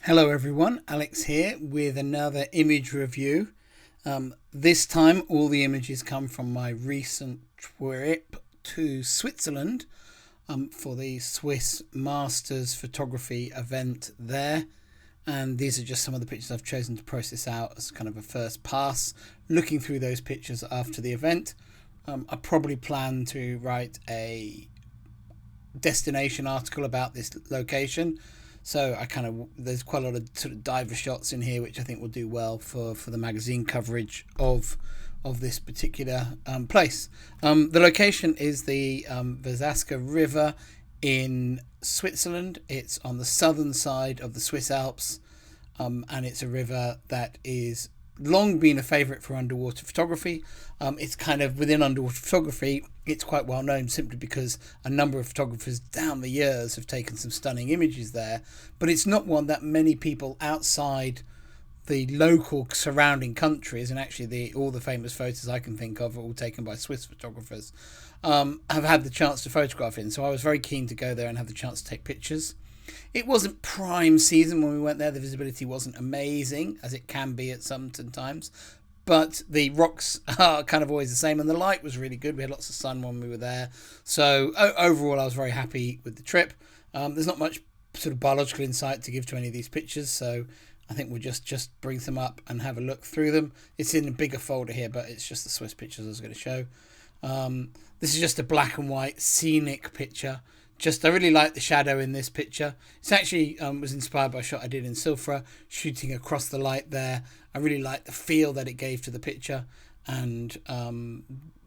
Hello everyone, Alex here with another image review. This time all the images come from my recent trip to Switzerland for the Swiss Masters photography event there. And these are just some of the pictures I've chosen to process out as kind of a first pass, looking through those pictures after the event. I probably plan to write a destination article about this location. So there's quite a lot of sort of diver shots in here, which I think will do well for the magazine coverage of this particular place. The location is the Verzasca River in Switzerland. It's on the southern side of the Swiss Alps, and it's a river that is long been a favourite for underwater photography. It's kind of within underwater photography, it's quite well known simply because a number of photographers down the years have taken some stunning images there, but it's not one that many people outside the local surrounding countries, and actually all the famous photos I can think of are all taken by Swiss photographers, have had the chance to photograph in. So I was very keen to go there and have the chance to take pictures. It wasn't prime season when we went there. The visibility wasn't amazing, as it can be at some times, but the rocks are kind of always the same, and the light was really good. We had lots of sun when we were there. So overall, I was very happy with the trip. There's not much sort of biological insight to give to any of these pictures, so I think we'll just bring them up and have a look through them. It's in a bigger folder here, but it's just the Swiss pictures I was going to show. This is just a black and white scenic picture. I really like the shadow in this picture. It's actually was inspired by a shot I did in Silfra, shooting across the light there. I really like the feel that it gave to the picture, and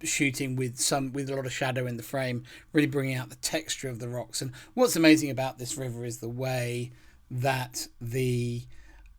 shooting with a lot of shadow in the frame, really bringing out the texture of the rocks. And what's amazing about this river is the way that the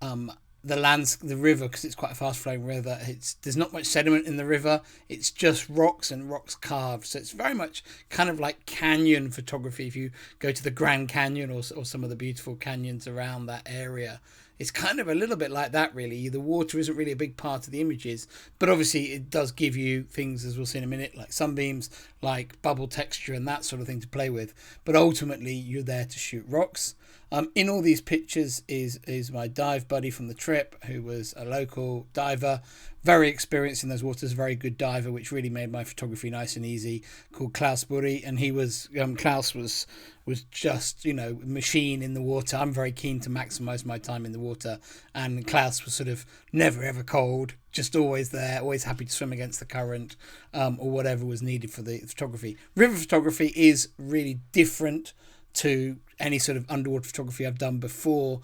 river, because it's quite a fast flowing river, there's not much sediment in the river. It's just rocks and rocks carved. So it's very much kind of like canyon photography. If you go to the Grand Canyon or some of the beautiful canyons around that area, it's kind of a little bit like that, really. The water isn't really a big part of the images, but obviously it does give you things, as we'll see in a minute, like sunbeams, like bubble texture and that sort of thing to play with. But ultimately, you're there to shoot rocks. In all these pictures is my dive buddy from the trip, who was a local diver, very experienced in those waters, very good diver, which really made my photography nice and easy, called Klaus Burry. And Klaus was just, machine in the water. I'm very keen to maximize my time in the water, and Klaus was sort of never ever cold, just always there, always happy to swim against the current, or whatever was needed for the photography. River photography is really different to any sort of underwater photography I've done before,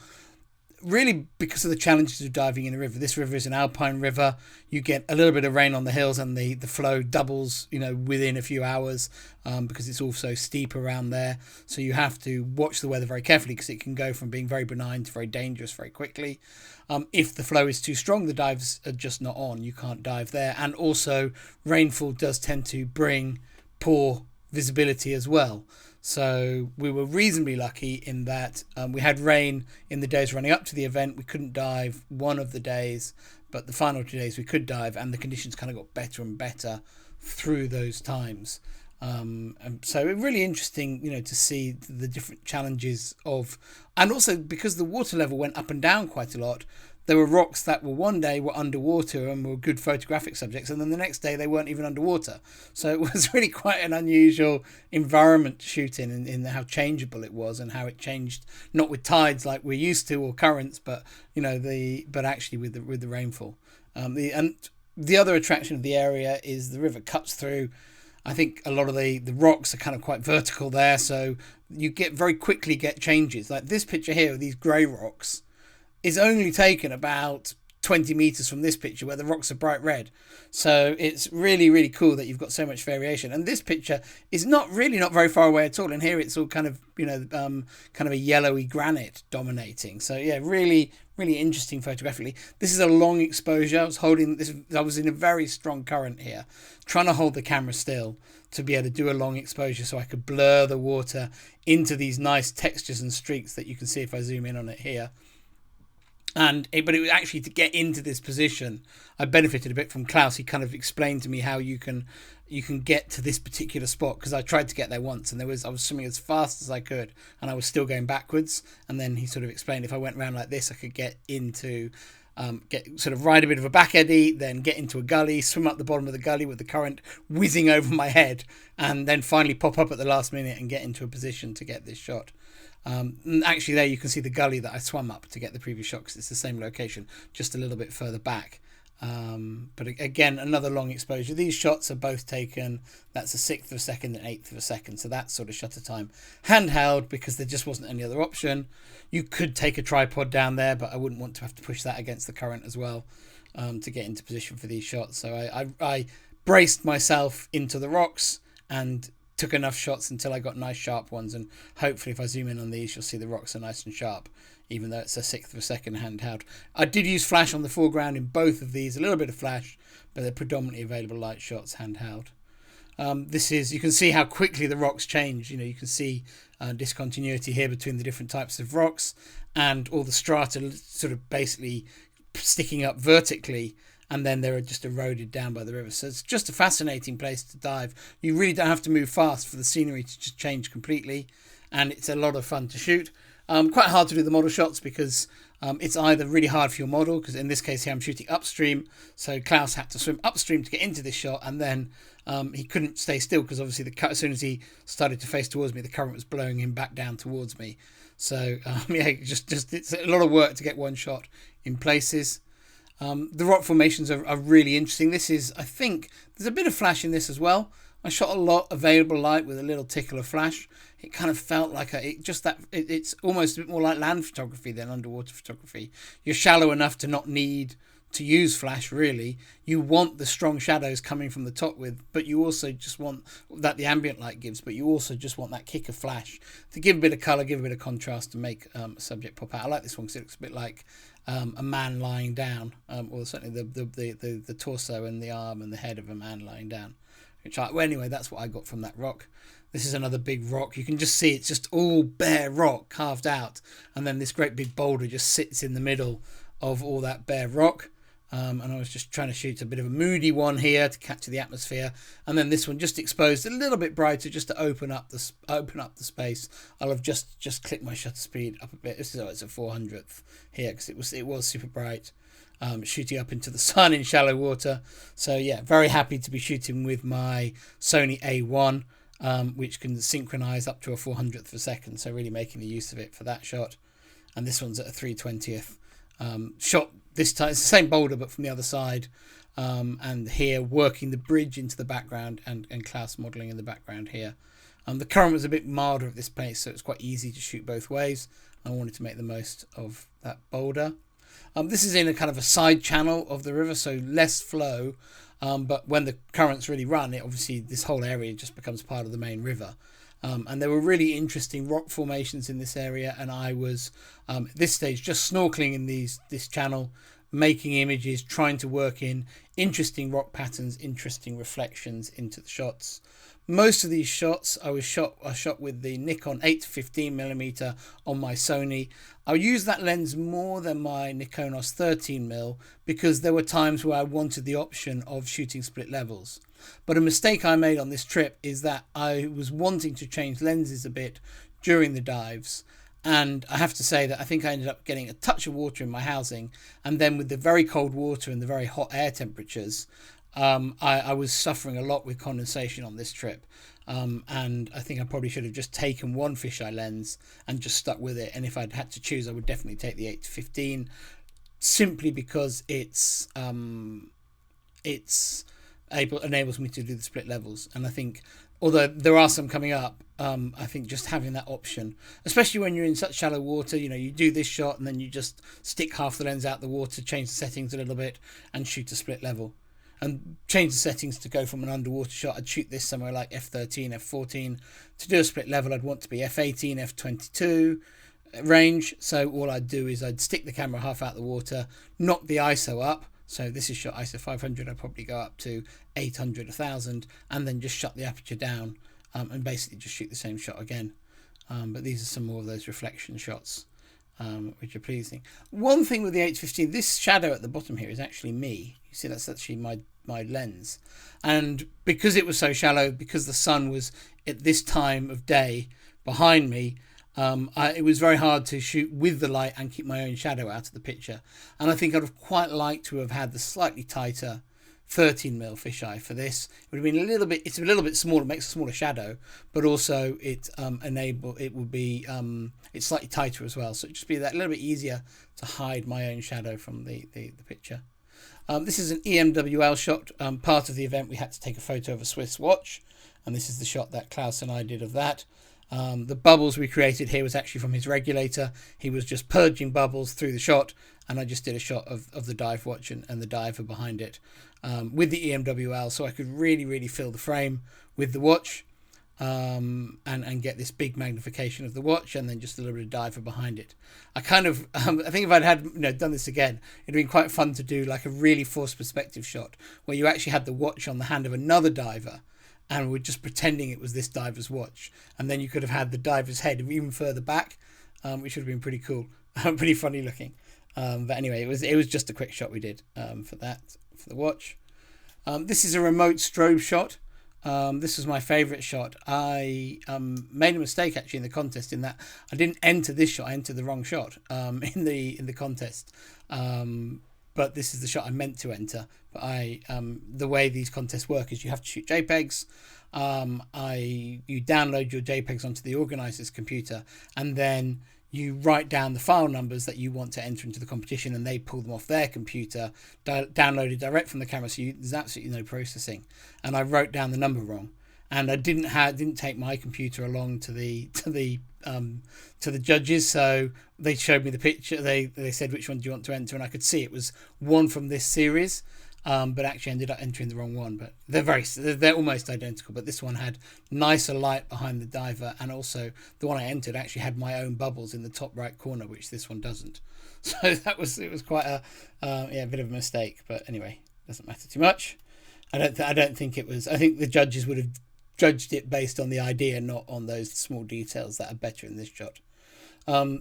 really because of the challenges of diving in a river. This river is an Alpine river. You get a little bit of rain on the hills, and the flow doubles, within a few hours, because it's also steep around there. So you have to watch the weather very carefully, because it can go from being very benign to very dangerous very quickly. If the flow is too strong, the dives are just not on. You can't dive there. And also, rainfall does tend to bring poor visibility as well. So we were reasonably lucky in that we had rain in the days running up to the event. We couldn't dive one of the days, but the final 2 days we could dive, and the conditions kind of got better and better through those times. And so it really interesting, to see the different challenges and also because the water level went up and down quite a lot. There were rocks that one day were underwater and were good photographic subjects, and then the next day they weren't even underwater. So it was really quite an unusual environment to shoot in how changeable it was, and how it changed, not with tides like we're used to or currents, but but actually with the rainfall. The other attraction of the area is the river cuts through. I think a lot of the rocks are kind of quite vertical there, so you very quickly get changes. Like this picture here of these grey rocks is only taken about 20 meters from this picture where the rocks are bright red. So it's really, really cool that you've got so much variation. And this picture is not very far away at all. And here it's all kind of, kind of a yellowy granite dominating. So yeah, really, really interesting photographically. This is a long exposure. I was in a very strong current here, trying to hold the camera still to be able to do a long exposure so I could blur the water into these nice textures and streaks that you can see if I zoom in on it here. But it was actually to get into this position, I benefited a bit from Klaus. He kind of explained to me how you can you can get to this particular spot, because I tried to get there once and I was swimming as fast as I could and I was still going backwards, and then he sort of explained if I went around like this I could get into get sort of ride a bit of a back eddy, then get into a gully, swim up the bottom of the gully with the current whizzing over my head, and then finally pop up at the last minute and get into a position to get this shot. And actually there you can see the gully that I swam up to get the previous shot, because it's the same location, just a little bit further back. But again, another long exposure. These shots are both taken, that's a 1/6 of a second and 1/8 of a second, so that's sort of shutter time handheld, because there just wasn't any other option. You could take a tripod down there, but I wouldn't want to have to push that against the current as well, to get into position for these shots. So I braced myself into the rocks and took enough shots until I got nice sharp ones, and hopefully if I zoom in on these you'll see the rocks are nice and sharp, even though it's a 1/6 of a second handheld. I did use flash on the foreground in both of these, a little bit of flash, but they're predominantly available light shots handheld. This is, you can see how quickly the rocks change. You can see discontinuity here between the different types of rocks, and all the strata sort of basically sticking up vertically, and then they're just eroded down by the river. So it's just a fascinating place to dive. You really don't have to move fast for the scenery to just change completely, and it's a lot of fun to shoot. Quite hard to do the model shots, because it's either really hard for your model, because in this case here I'm shooting upstream, so Klaus had to swim upstream to get into this shot, and then he couldn't stay still, because obviously as soon as he started to face towards me, the current was blowing him back down towards me. So yeah, just it's a lot of work to get one shot in places. The rock formations are really interesting. This is, I think, there's a bit of flash in this as well. I shot a lot available light with a little tickle of flash. It kind of felt like it's almost a bit more like land photography than underwater photography. You're shallow enough to not need to use flash, really. You want the strong shadows coming from the top but you also just want that the ambient light gives, but you also just want that kick of flash to give a bit of colour, give a bit of contrast, and make a subject pop out. I like this one because it looks a bit like a man lying down, or certainly the torso and the arm and the head of a man lying down. Well, anyway, that's what I got from that rock. This is another big rock. You can just see it's just all bare rock carved out, and then this great big boulder just sits in the middle of all that bare rock. And I was just trying to shoot a bit of a moody one here to capture the atmosphere, and then this one just exposed a little bit brighter, just to open up the space. I'll have just clicked my shutter speed up a bit. It's a 400th here, because it was super bright. Shooting up into the sun in shallow water. So yeah, very happy to be shooting with my Sony A1, which can synchronize up to a 400th of a second, so really making the use of it for that shot. And this one's at a 3/20th. Shot this time, it's the same boulder but from the other side, and here working the bridge into the background, and Klaus modelling in the background here. The current was a bit milder at this place, so it's quite easy to shoot both ways. I wanted to make the most of that boulder. This is in a kind of a side channel of the river, so less flow, but when the currents really run, obviously this whole area just becomes part of the main river. And there were really interesting rock formations in this area, and I was at this stage just snorkeling in this channel, making images, trying to work in interesting rock patterns, interesting reflections into the shots. Most of these shots I shot with the Nikon 8-15mm on my Sony. I use that lens more than my Nikonos 13mm, because there were times where I wanted the option of shooting split levels. But a mistake I made on this trip is that I was wanting to change lenses a bit during the dives, and I have to say that I think I ended up getting a touch of water in my housing, and then with the very cold water and the very hot air temperatures, I was suffering a lot with condensation on this trip, and I think I probably should have just taken one fisheye lens and just stuck with it. And if I'd had to choose, I would definitely take the 8-15, simply because it enables me to do the split levels. And I think, although there are some coming up, I think just having that option, especially when you're in such shallow water, you do this shot and then you just stick half the lens out the water, change the settings a little bit, and shoot a split level. And change the settings to go from an underwater shot. I'd shoot this somewhere like f13, f14. To do a split level, I'd want to be f18, f22 range. So all I'd do is I'd stick the camera half out the water, knock the ISO up. So this is shot ISO 500. I'd probably go up to 800, 1000, and then just shut the aperture down, and basically just shoot the same shot again. But these are some more of those reflection shots, which are pleasing. One thing with the 8-15, this shadow at the bottom here is actually me. You see, that's actually my lens. And because it was so shallow, because the sun was at this time of day behind me, it was very hard to shoot with the light and keep my own shadow out of the picture. And I think I'd have quite liked to have had the slightly tighter 13mm fisheye for this. It would have been it's a little bit smaller, makes a smaller shadow, but also it's slightly tighter as well. So it'd just be that little bit easier to hide my own shadow from the picture. This is an EMWL shot. Part of the event we had to take a photo of a Swiss watch, and this is the shot that Klaus and I did of that. The bubbles we created here was actually from his regulator. He was just purging bubbles through the shot, and I just did a shot of the dive watch and the diver behind it with the EMWL, so I could really fill the frame with the watch and get this big magnification of the watch, and then just a little bit of diver behind it. I think if I'd had done this again, it'd been quite fun to do like a really forced perspective shot where you actually had the watch on the hand of another diver, and we're just pretending it was this diver's watch, and then you could have had the diver's head even further back, which would have been pretty cool, pretty funny looking. But anyway, it was just a quick shot we did for the watch. This is a remote strobe shot. This was my favourite shot. I made a mistake actually in the contest in that I didn't enter this shot. I entered the wrong shot in the contest. But this is the shot I meant to enter. But the way these contests work is you have to shoot JPEGs. You download your JPEGs onto the organizer's computer, and then you write down the file numbers that you want to enter into the competition, and they pull them off their computer, downloaded direct from the camera. So there's absolutely no processing. And I wrote down the number wrong, and I didn't take my computer along to the judges. So they showed me the picture. They said, which one do you want to enter, and I could see it was one from this series. But actually ended up entering the wrong one. But they're almost identical. But this one had nicer light behind the diver, and also the one I entered actually had my own bubbles in the top right corner, which this one doesn't. So it was quite a bit of a mistake. But anyway, doesn't matter too much. I don't think it was. I think the judges would have judged it based on the idea, not on those small details that are better in this shot.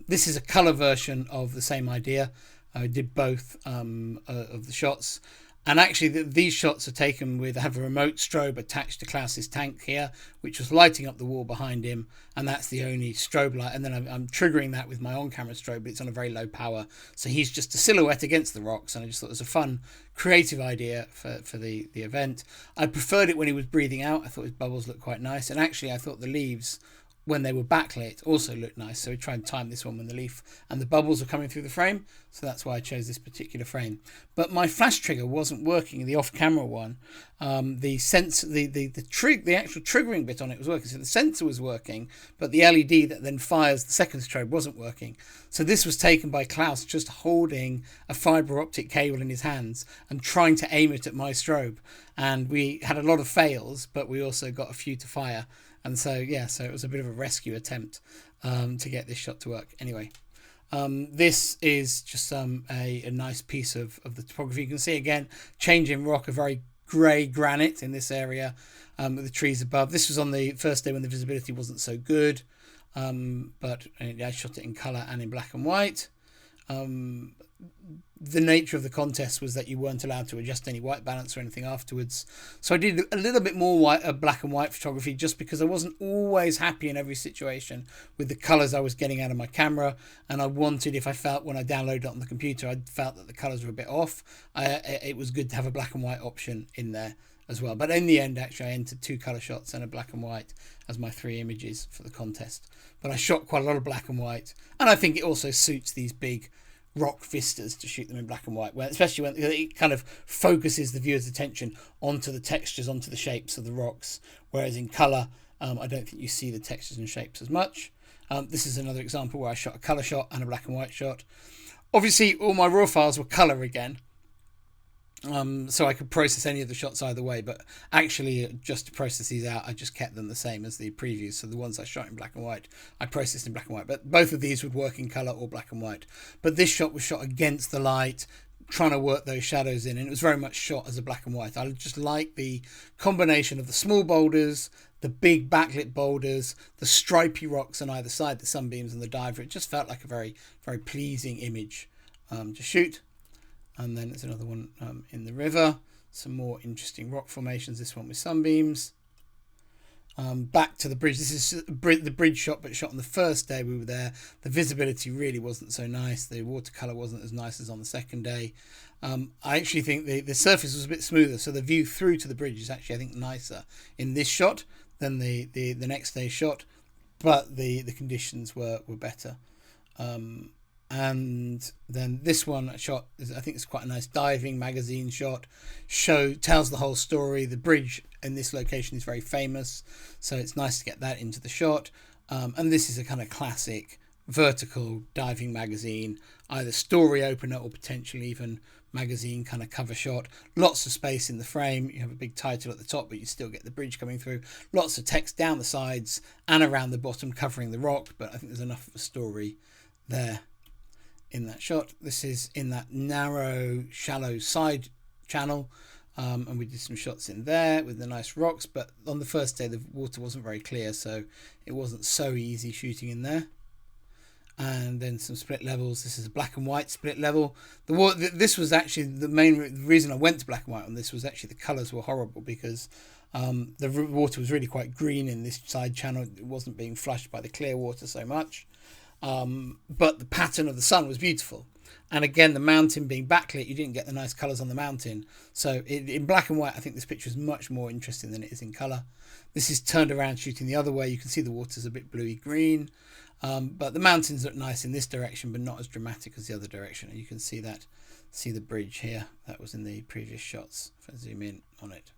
This is a color version of the same idea. I did both of the shots. And actually, these shots are taken I have a remote strobe attached to Klaus's tank here, which was lighting up the wall behind him, and that's the only strobe light. And then I'm triggering that with my on-camera strobe, but it's on a very low power. So he's just a silhouette against the rocks, and I just thought it was a fun, creative idea for the event. I preferred it when he was breathing out. I thought his bubbles looked quite nice, and actually I thought the leaves, when they were backlit, also looked nice. So we tried to time this one when the leaf and the bubbles were coming through the frame. So that's why I chose this particular frame. But my flash trigger wasn't working, the off-camera one. The sensor, the actual triggering bit on it was working. So the sensor was working, but the LED that then fires the second strobe wasn't working. So this was taken by Klaus just holding a fibre optic cable in his hands and trying to aim it at my strobe. And we had a lot of fails, but we also got a few to fire. And so, so it was a bit of a rescue attempt to get this shot to work. Anyway, this is just a nice piece of the topography. You can see, again, change in rock, a very grey granite in this area with the trees above. This was on the first day when the visibility wasn't so good, but I shot it in colour and in black and white. The nature of the contest was that you weren't allowed to adjust any white balance or anything afterwards. So I did a little bit more black and white photography, just because I wasn't always happy in every situation with the colours I was getting out of my camera. And I wanted, if I felt when I downloaded it on the computer, I felt that the colours were a bit off, it was good to have a black and white option in there as well. But in the end, actually, I entered 2 colour shots and a black and white as my 3 images for the contest. But I shot quite a lot of black and white. And I think it also suits these big rock vistas to shoot them in black and white, especially when it kind of focuses the viewer's attention onto the textures, onto the shapes of the rocks, whereas in colour I don't think you see the textures and shapes as much. This is another example where I shot a colour shot and a black and white shot. Obviously all my raw files were colour again, so I could process any of the shots either way, but actually just to process these out I just kept them the same as the previews. So the ones I shot in black and white I processed in black and white, but both of these would work in colour or black and white. But this shot was shot against the light, trying to work those shadows in, and it was very much shot as a black and white. I just like the combination of the small boulders, the big backlit boulders, the stripy rocks on either side, the sunbeams and the diver. It just felt like a very, very pleasing image to shoot. And then there's another one in the river. some more interesting rock formations. This one with sunbeams. Back to the bridge. This is the bridge shot, but shot on the first day we were there. The visibility really wasn't so nice. The watercolour wasn't as nice as on the second day. I actually think the surface was a bit smoother, so the view through to the bridge is actually, I think, nicer in this shot than the next day's shot, but the conditions were better. And then this one shot is, I think it's quite a nice diving magazine shot. Tells the whole story. The bridge in this location is very famous, so it's nice to get that into the shot. And this is a kind of classic vertical diving magazine, either story opener or potentially even magazine kind of cover shot. Lots of space in the frame. You have a big title at the top, but you still get the bridge coming through. Lots of text down the sides and around the bottom covering the rock, but I think there's enough of a story there in that shot. This is in that narrow, shallow side channel, and we did some shots in there with the nice rocks, but on the first day the water wasn't very clear, so it wasn't so easy shooting in there. And then some split levels. This is a black and white split level. This was actually the main reason I went to black and white on this, was actually the colours were horrible, because the water was really quite green in this side channel. It wasn't being flushed by the clear water so much. But the pattern of the sun was beautiful, and again, the mountain being backlit, you didn't get the nice colours on the mountain. So in black and white, I think this picture is much more interesting than it is in colour. This is turned around shooting the other way. You can see the water's a bit bluey green, but the mountains look nice in this direction, but not as dramatic as the other direction. And you can see the bridge here. That was in the previous shots. If I zoom in on it.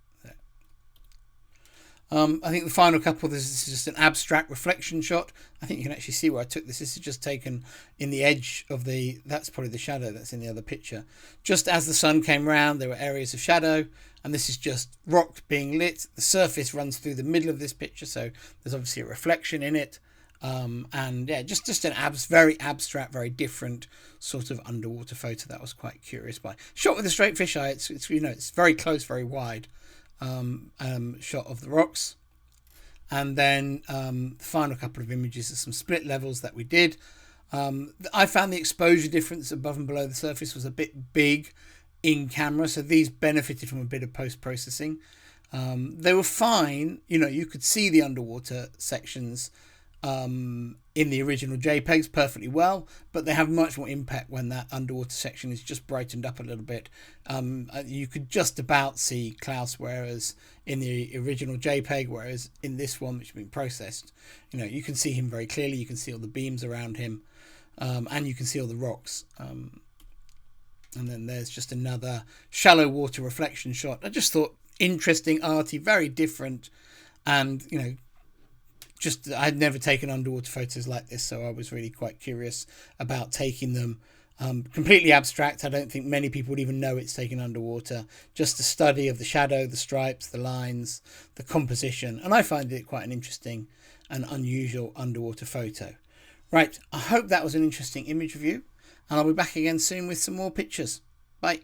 I think the final couple, this is just an abstract reflection shot. I think you can actually see where I took this. This is just taken in the edge of that's probably the shadow that's in the other picture. Just as the sun came round, there were areas of shadow, and this is just rock being lit. The surface runs through the middle of this picture, so there's obviously a reflection in it. And yeah, just an very abstract, very different sort of underwater photo that I was quite curious by. Shot with a straight fisheye. It's very close, very wide. Shot of the rocks, and then the final couple of images are some split levels that we did. I found the exposure difference above and below the surface was a bit big in camera, so these benefited from a bit of post-processing. They were fine, you could see the underwater sections in the original JPEGs perfectly well, but they have much more impact when that underwater section is just brightened up a little bit. You could just about see Klaus, whereas in the original JPEG, whereas in this one, which has been processed, you can see him very clearly. You can see all the beams around him, and you can see all the rocks. And then there's just another shallow water reflection shot. I just thought interesting, arty, very different, and I'd never taken underwater photos like this, so I was really quite curious about taking them. Completely abstract. I don't think many people would even know it's taken underwater. Just a study of the shadow, the stripes, the lines, the composition, and I find it quite an interesting and unusual underwater photo. Right, I hope that was an interesting image review, and I'll be back again soon with some more pictures. Bye.